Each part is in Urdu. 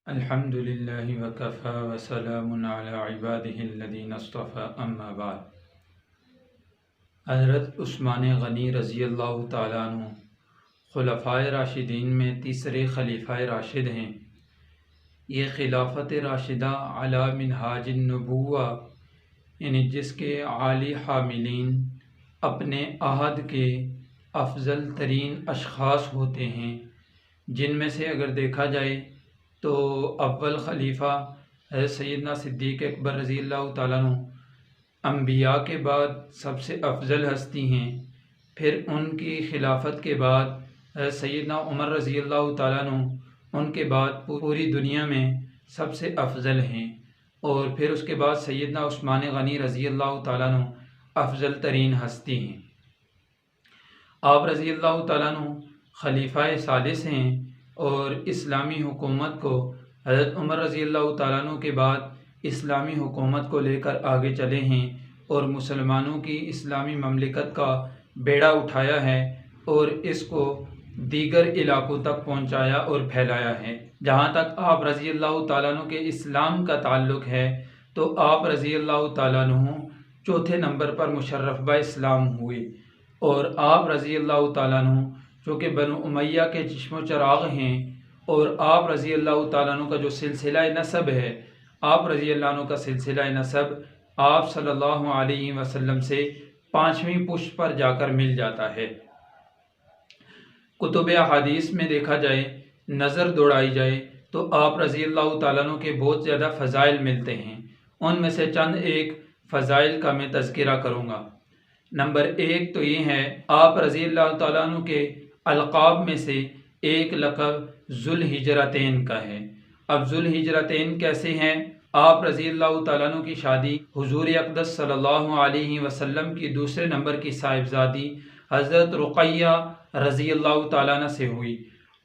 الحمدللہ وکفی وسلام علی عبادہ الذین اصطفی اما بعد۔ حضرت عثمان غنی رضی اللہ تعالیٰ عنہ خلفائے راشدین میں تیسرے خلیفہ راشد ہیں۔ یہ خلافت راشدہ علی منہاج النبوہ، یعنی جس کے عالی حاملین اپنے عہد کے افضل ترین اشخاص ہوتے ہیں، جن میں سے اگر دیکھا جائے تو اول خلیفہ حضرت سیدنا صدیق اکبر رضی اللہ تعالیٰ عنہ انبیاء کے بعد سب سے افضل ہستی ہیں۔ پھر ان کی خلافت کے بعد حضرت سیدنا عمر رضی اللہ تعالیٰ عنہ ان کے بعد پوری دنیا میں سب سے افضل ہیں، اور پھر اس کے بعد سیدنا عثمان غنی رضی اللہ تعالیٰ عنہ افضل ترین ہستی ہیں۔ آپ رضی اللہ تعالیٰ عنہ خلیفہ ثالث ہیں، اور اسلامی حکومت کو حضرت عمر رضی اللہ تعالیٰ عنہ کے بعد اسلامی حکومت کو لے کر آگے چلے ہیں، اور مسلمانوں کی اسلامی مملکت کا بیڑا اٹھایا ہے اور اس کو دیگر علاقوں تک پہنچایا اور پھیلایا ہے۔ جہاں تک آپ رضی اللہ تعالیٰ عنہ کے اسلام کا تعلق ہے تو آپ رضی اللہ تعالیٰ عنہ چوتھے نمبر پر مشرف با اسلام ہوئے، اور آپ رضی اللہ تعالیٰ عنہ جو کہ بنو امیہ کے چشم و چراغ ہیں، اور آپ رضی اللہ تعالیٰ عنہ کا جو سلسلہ نسب ہے، آپ رضی اللہ عنہ کا سلسلہ نسب آپ صلی اللہ علیہ وسلم سے 5ویں پشت پر جا کر مل جاتا ہے۔ کتب احادیث میں دیکھا جائے، نظر دوڑائی جائے تو آپ رضی اللہ تعالیٰ عنہ کے بہت زیادہ فضائل ملتے ہیں۔ ان میں سے چند ایک فضائل کا میں تذکرہ کروں گا۔ نمبر 1 تو یہ ہے، آپ رضی اللہ تعالیٰ عنہ کے القاب میں سے ایک لقب ذوالہجرتین کا ہے۔ اب ذوالہجرتین کیسے ہیں؟ آپ رضی اللہ تعالیٰ عنہ کی شادی حضور اقدس صلی اللہ علیہ وسلم کی دوسرے نمبر کی صاحبزادی حضرت رقیہ رضی اللہ تعالیٰ عنہ سے ہوئی۔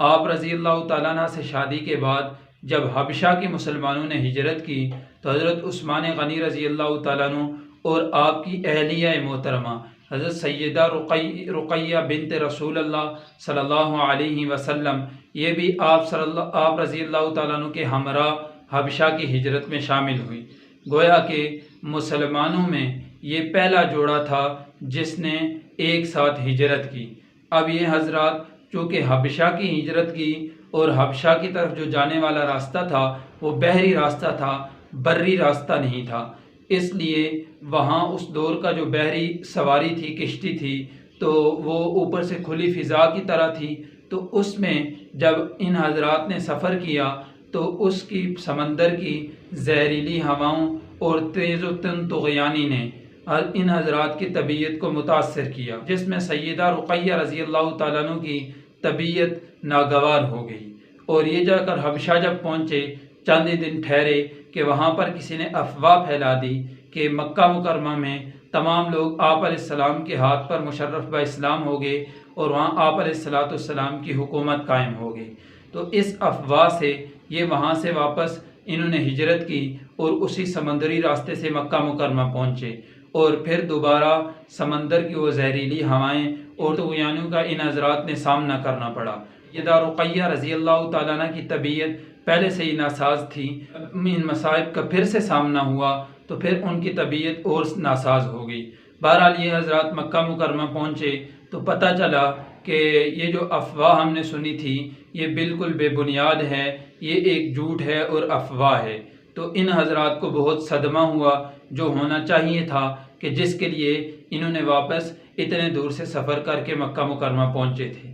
آپ رضی اللہ تعالیٰ عنہ سے شادی کے بعد جب حبشہ کے مسلمانوں نے ہجرت کی تو حضرت عثمان غنی رضی اللہ تعالیٰ عنہ اور آپ کی اہلیہ محترمہ حضرت سیدہ رقیہ بنت رسول اللہ صلی اللہ علیہ وسلم، یہ بھی آپ رضی اللہ تعالیٰ عنہ کے ہمراہ حبشہ کی ہجرت میں شامل ہوئی۔ گویا کہ مسلمانوں میں یہ پہلا جوڑا تھا جس نے ایک ساتھ ہجرت کی۔ اب یہ حضرات چونکہ حبشہ کی ہجرت کی، اور حبشہ کی طرف جو جانے والا راستہ تھا وہ بحری راستہ تھا، بری راستہ نہیں تھا، اس لیے وہاں اس دور کا جو بحری سواری تھی، کشتی تھی، تو وہ اوپر سے کھلی فضا کی طرح تھی، تو اس میں جب ان حضرات نے سفر کیا تو اس کی سمندر کی زہریلی ہواؤں اور تیز و تند طغیانی نے ان حضرات کی طبیعت کو متاثر کیا، جس میں سیدہ رقیہ رضی اللہ تعالیٰ عنہ کی طبیعت ناگوار ہو گئی، اور یہ جا کر حبشہ جب پہنچے، چند دن ٹھہرے کہ وہاں پر کسی نے افواہ پھیلا دی کہ مکہ مکرمہ میں تمام لوگ آپ علیہ السلام کے ہاتھ پر مشرف با اسلام ہو گئے، اور وہاں آپ علیہ السلام کی حکومت قائم ہو گئی۔ تو اس افواہ سے یہ وہاں سے واپس انہوں نے ہجرت کی، اور اسی سمندری راستے سے مکہ مکرمہ پہنچے، اور پھر دوبارہ سمندر کی وہ زہریلی ہوائیں اور طغیانوں کا ان حضرات نے سامنا کرنا پڑا۔ سیدہ رقیہ رضی اللہ تعالیٰ عنہ کی طبیعت پہلے سے ہی ناساز تھی، ان مصائب کا پھر سے سامنا ہوا تو پھر ان کی طبیعت اور ناساز ہو گئی۔ بہرحال یہ حضرات مکہ مکرمہ پہنچے تو پتہ چلا کہ یہ جو افواہ ہم نے سنی تھی یہ بالکل بے بنیاد ہے، یہ ایک جھوٹ ہے اور افواہ ہے۔ تو ان حضرات کو بہت صدمہ ہوا، جو ہونا چاہیے تھا کہ جس کے لیے انہوں نے واپس اتنے دور سے سفر کر کے مکہ مکرمہ پہنچے تھے۔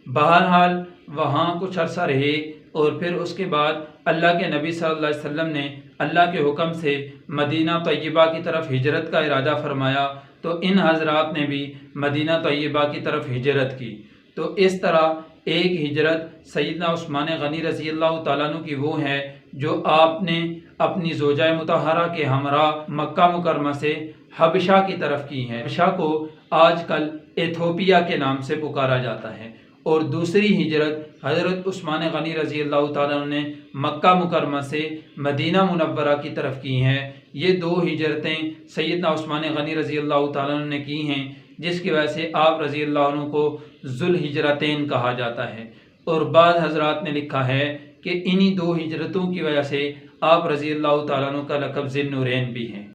بہرحال وہاں کچھ عرصہ رہے، اور پھر اس کے بعد اللہ کے نبی صلی اللہ علیہ وسلم نے اللہ کے حکم سے مدینہ طیبہ کی طرف ہجرت کا ارادہ فرمایا، تو ان حضرات نے بھی مدینہ طیبہ کی طرف ہجرت کی۔ تو اس طرح ایک ہجرت سیدنا عثمان غنی رضی اللہ تعالیٰ عنہ کی وہ ہے جو آپ نے اپنی زوجہ مطہرہ کے ہمراہ مکہ مکرمہ سے حبشہ کی طرف کی ہے۔ حبشہ کو آج کل ایتھوپیا کے نام سے پکارا جاتا ہے۔ اور دوسری ہجرت حضرت عثمان غنی رضی اللہ تعالیٰ عنہ نے مکہ مکرمہ سے مدینہ منورہ کی طرف کی ہیں۔ یہ دو ہجرتیں سیدنا عثمان غنی رضی اللہ تعالیٰ عنہ نے کی ہیں، جس کی وجہ سے آپ رضی اللہ عنہ کو ذوالہجرتین کہا جاتا ہے۔ اور بعض حضرات نے لکھا ہے کہ انہی دو ہجرتوں کی وجہ سے آپ رضی اللہ تعالیٰ عنہ کا لقب ذی النورین بھی ہے۔